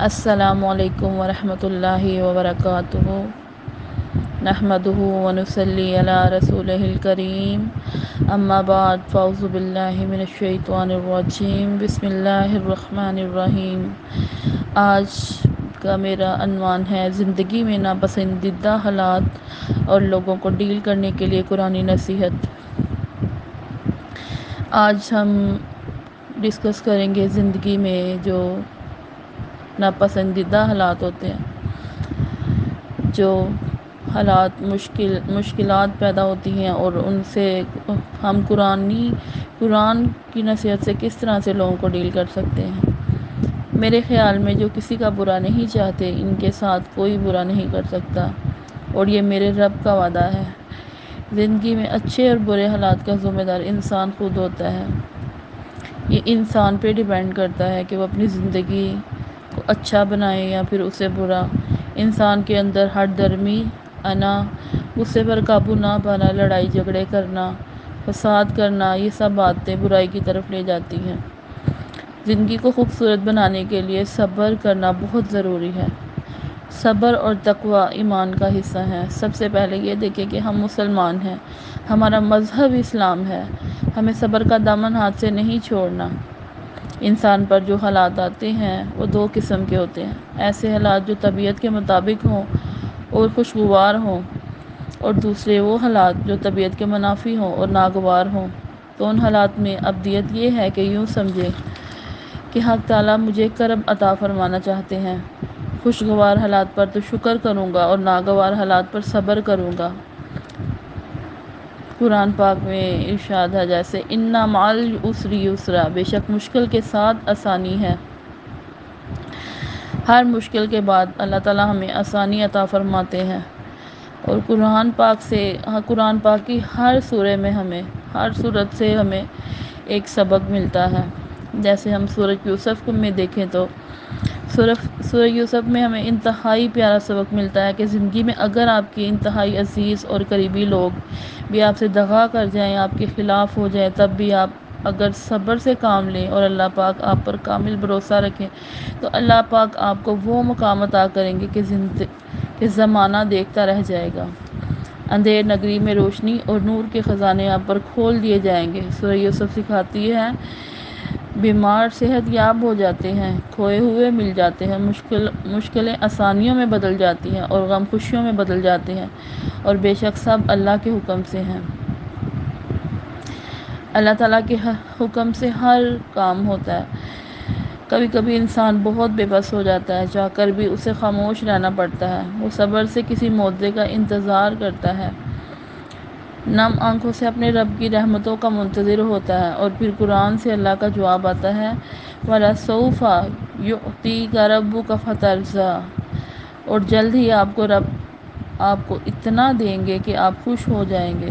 السلام علیکم ورحمۃ اللہ وبرکاتہ نحمدہ ونصلی علی رسولہ الکریم اما بعد فاعوذ باللہ من الشیطان الرجیم بسم اللہ الرحمن الرحیم۔ آج کا میرا عنوان ہے زندگی میں ناپسندیدہ حالات اور لوگوں کو ڈیل کرنے کے لیے قرآنی نصیحت۔ آج ہم ڈسکس کریں گے زندگی میں جو ناپسندیدہ حالات ہوتے ہیں، جو حالات مشکلات پیدا ہوتی ہیں، اور ان سے ہم قرآن کی نصیحت سے کس طرح سے لوگوں کو ڈیل کر سکتے ہیں۔ میرے خیال میں جو کسی کا برا نہیں چاہتے، ان کے ساتھ کوئی برا نہیں کر سکتا، اور یہ میرے رب کا وعدہ ہے۔ زندگی میں اچھے اور برے حالات کا ذمہ دار انسان خود ہوتا ہے۔ یہ انسان پہ ڈیپینڈ کرتا ہے کہ وہ اپنی زندگی کو اچھا بنائے یا پھر اسے برا۔ انسان کے اندر ہٹ درمی، انا، غصے پر قابو نہ پانا، لڑائی جھگڑے کرنا، فساد کرنا، یہ سب باتیں برائی کی طرف لے جاتی ہیں۔ زندگی کو خوبصورت بنانے کے لیے صبر کرنا بہت ضروری ہے۔ صبر اور تقوی ایمان کا حصہ ہے۔ سب سے پہلے یہ دیکھیں کہ ہم مسلمان ہیں، ہمارا مذہب اسلام ہے، ہمیں صبر کا دامن ہاتھ سے نہیں چھوڑنا۔ انسان پر جو حالات آتے ہیں وہ دو قسم کے ہوتے ہیں، ایسے حالات جو طبیعت کے مطابق ہوں اور خوشگوار ہوں، اور دوسرے وہ حالات جو طبیعت کے منافی ہوں اور ناگوار ہوں۔ تو ان حالات میں ابدیت یہ ہے کہ یوں سمجھیں کہ حق تعالیٰ مجھے کرم عطا فرمانا چاہتے ہیں۔ خوشگوار حالات پر تو شکر کروں گا اور ناگوار حالات پر صبر کروں گا۔ قرآن پاک میں ارشاد ہے جیسے اِنَّ مَعَ الْعُسْرِ یُسْرًا، بے شک مشکل کے ساتھ آسانی ہے۔ ہر مشکل کے بعد اللہ تعالیٰ ہمیں آسانی عطا فرماتے ہیں، اور قرآن پاک کی ہر سورہ میں ہر صورت سے ہمیں ایک سبق ملتا ہے۔ جیسے ہم سورۃ یوسف میں دیکھیں تو سورہ یوسف میں ہمیں انتہائی پیارا سبق ملتا ہے کہ زندگی میں اگر آپ کی انتہائی عزیز اور قریبی لوگ بھی آپ سے دغا کر جائیں، آپ کے خلاف ہو جائیں، تب بھی آپ اگر صبر سے کام لیں اور اللہ پاک آپ پر کامل بھروسہ رکھیں، تو اللہ پاک آپ کو وہ مقام عطا کریں گے کہ زمانہ دیکھتا رہ جائے گا۔ اندھیر نگری میں روشنی اور نور کے خزانے آپ پر کھول دیے جائیں گے۔ سورہ یوسف سکھاتی ہے بیمار صحت یاب ہو جاتے ہیں، کھوئے ہوئے مل جاتے ہیں، مشکلیں آسانیوں میں بدل جاتی ہیں، اور غم خوشیوں میں بدل جاتے ہیں، اور بے شک سب اللہ کے حکم سے ہیں۔ اللہ تعالیٰ کے حکم سے ہر کام ہوتا ہے۔ کبھی کبھی انسان بہت بے بس ہو جاتا ہے، چاہ کر بھی اسے خاموش رہنا پڑتا ہے۔ وہ صبر سے کسی معاوضے کا انتظار کرتا ہے، نم آنکھوں سے اپنے رب کی رحمتوں کا منتظر ہوتا ہے، اور پھر قرآن سے اللہ کا جواب آتا ہے وَلَسَوْفَ يُعْطِيكَ رَبُّكَ فَتَرْضَىٰ، اور جلد ہی رب آپ کو اتنا دیں گے کہ آپ خوش ہو جائیں گے۔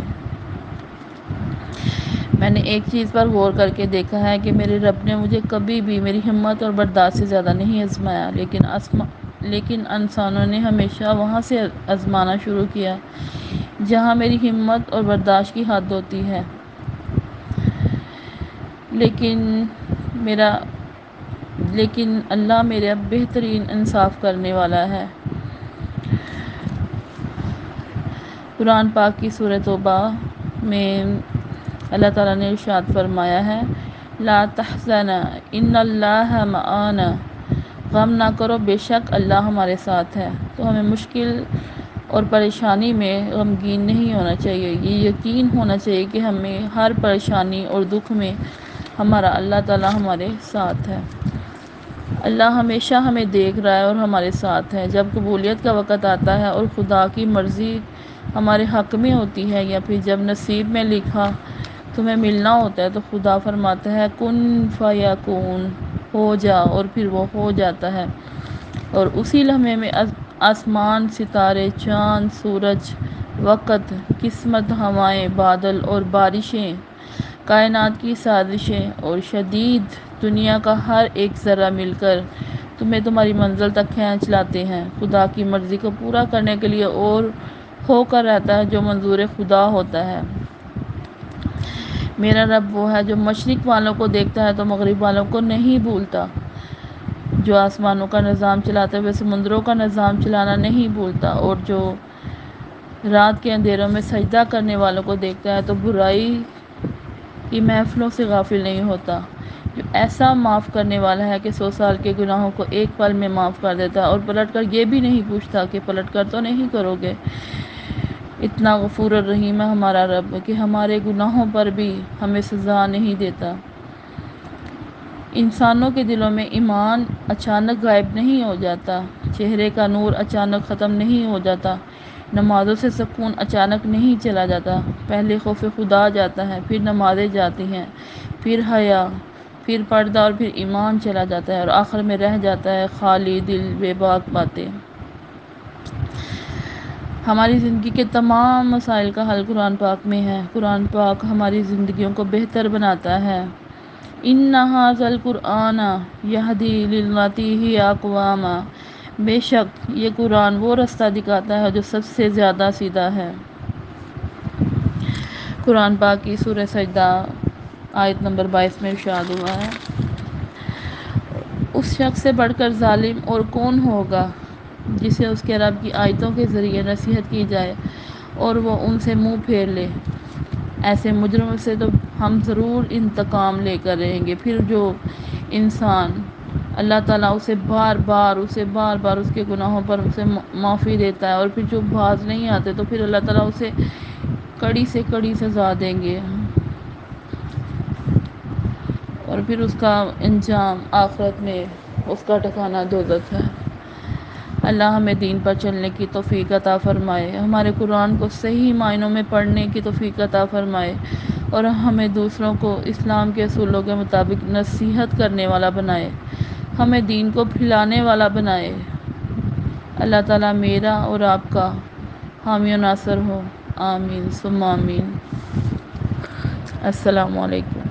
میں نے ایک چیز پر غور کر کے دیکھا ہے کہ میرے رب نے مجھے کبھی بھی میری ہمت اور برداشت سے زیادہ نہیں آزمایا، لیکن انسانوں نے ہمیشہ وہاں سے آزمانا شروع کیا جہاں میری ہمت اور برداشت کی حد ہوتی ہے۔ لیکن اللہ میرا بہترین انصاف کرنے والا ہے۔ قرآن پاک کی سورہ توبہ میں اللہ تعالیٰ نے ارشاد فرمایا ہے لا تحزن ان اللہ معنا، غم نہ کرو، بے شک اللہ ہمارے ساتھ ہے۔ تو ہمیں مشکل اور پریشانی میں غمگین نہیں ہونا چاہیے، یہ یقین ہونا چاہیے کہ ہمیں ہر پریشانی اور دکھ میں ہمارا اللہ تعالیٰ ہمارے ساتھ ہے۔ اللہ ہمیشہ ہمیں دیکھ رہا ہے اور ہمارے ساتھ ہے۔ جب قبولیت کا وقت آتا ہے اور خدا کی مرضی ہمارے حق میں ہوتی ہے، یا پھر جب نصیب میں لکھا تمہیں ملنا ہوتا ہے، تو خدا فرماتا ہے کن فیکون، ہو جا، اور پھر وہ ہو جاتا ہے۔ اور اسی لمحے میں آسمان، ستارے، چاند، سورج، وقت، قسمت، ہوائیں، بادل اور بارشیں، کائنات کی سازشیں اور شدید دنیا کا ہر ایک ذرہ مل کر تمہیں تمہاری منزل تک کھینچ لاتے ہیں۔ خدا کی مرضی کو پورا کرنے کے لیے اور ہو کر رہتا ہے جو منظور خدا ہوتا ہے۔ میرا رب وہ ہے جو مشرق والوں کو دیکھتا ہے تو مغرب والوں کو نہیں بھولتا۔ جو آسمانوں کا نظام چلاتے ہوئے سمندروں کا نظام چلانا نہیں بھولتا، اور جو رات کے اندھیروں میں سجدہ کرنے والوں کو دیکھتا ہے تو برائی کی محفلوں سے غافل نہیں ہوتا، جو ایسا معاف کرنے والا ہے کہ 100 سال کے گناہوں کو ایک پل میں معاف کر دیتا ہے، اور پلٹ کر یہ بھی نہیں پوچھتا کہ پلٹ کر تو نہیں کرو گے۔ اتنا غفور الرحیم ہے ہمارا رب کہ ہمارے گناہوں پر بھی ہمیں سزا نہیں دیتا۔ انسانوں کے دلوں میں ایمان اچانک غائب نہیں ہو جاتا، چہرے کا نور اچانک ختم نہیں ہو جاتا، نمازوں سے سکون اچانک نہیں چلا جاتا۔ پہلے خوف خدا جاتا ہے، پھر نمازیں جاتی ہیں، پھر حیا، پھر پردہ، اور پھر ایمان چلا جاتا ہے، اور آخر میں رہ جاتا ہے خالی دل، بے باک باتیں۔ ہماری زندگی کے تمام مسائل کا حل قرآن پاک میں ہے۔ قرآن پاک ہماری زندگیوں کو بہتر بناتا ہے۔ اِنَّ هَٰذَا الْقُرْآنَ يَهْدِي لِلَّتِي هِیَ اقوام، بے شک یہ قرآن وہ رستہ دکھاتا ہے جو سب سے زیادہ سیدھا ہے۔ قرآن پاک کی سورہ سجدہ آیت نمبر 22 میں ارشاد ہوا ہے، اس شخص سے بڑھ کر ظالم اور کون ہوگا جسے اس کے رب کی آیتوں کے ذریعے نصیحت کی جائے اور وہ ان سے منہ پھیر لے۔ ایسے مجرم سے تو ہم ضرور انتقام لے کر رہیں گے۔ پھر جو انسان اللہ تعالیٰ اسے بار بار اس کے گناہوں پر اسے معافی دیتا ہے، اور پھر جو باز نہیں آتے تو پھر اللہ تعالیٰ اسے کڑی سے کڑی سزا دیں گے، اور پھر اس کا انجام آخرت میں اس کا ٹھکانہ دوزخ ہے۔ اللہ ہمیں دین پر چلنے کی توفیق عطا فرمائے، ہمارے قرآن کو صحیح معنوں میں پڑھنے کی توفیق عطا فرمائے، اور ہمیں دوسروں کو اسلام کے اصولوں کے مطابق نصیحت کرنے والا بنائے، ہمیں دین کو پھیلانے والا بنائے۔ اللہ تعالیٰ میرا اور آپ کا حامی و ناصر ہو، آمین ثم آمین۔ السلام علیکم۔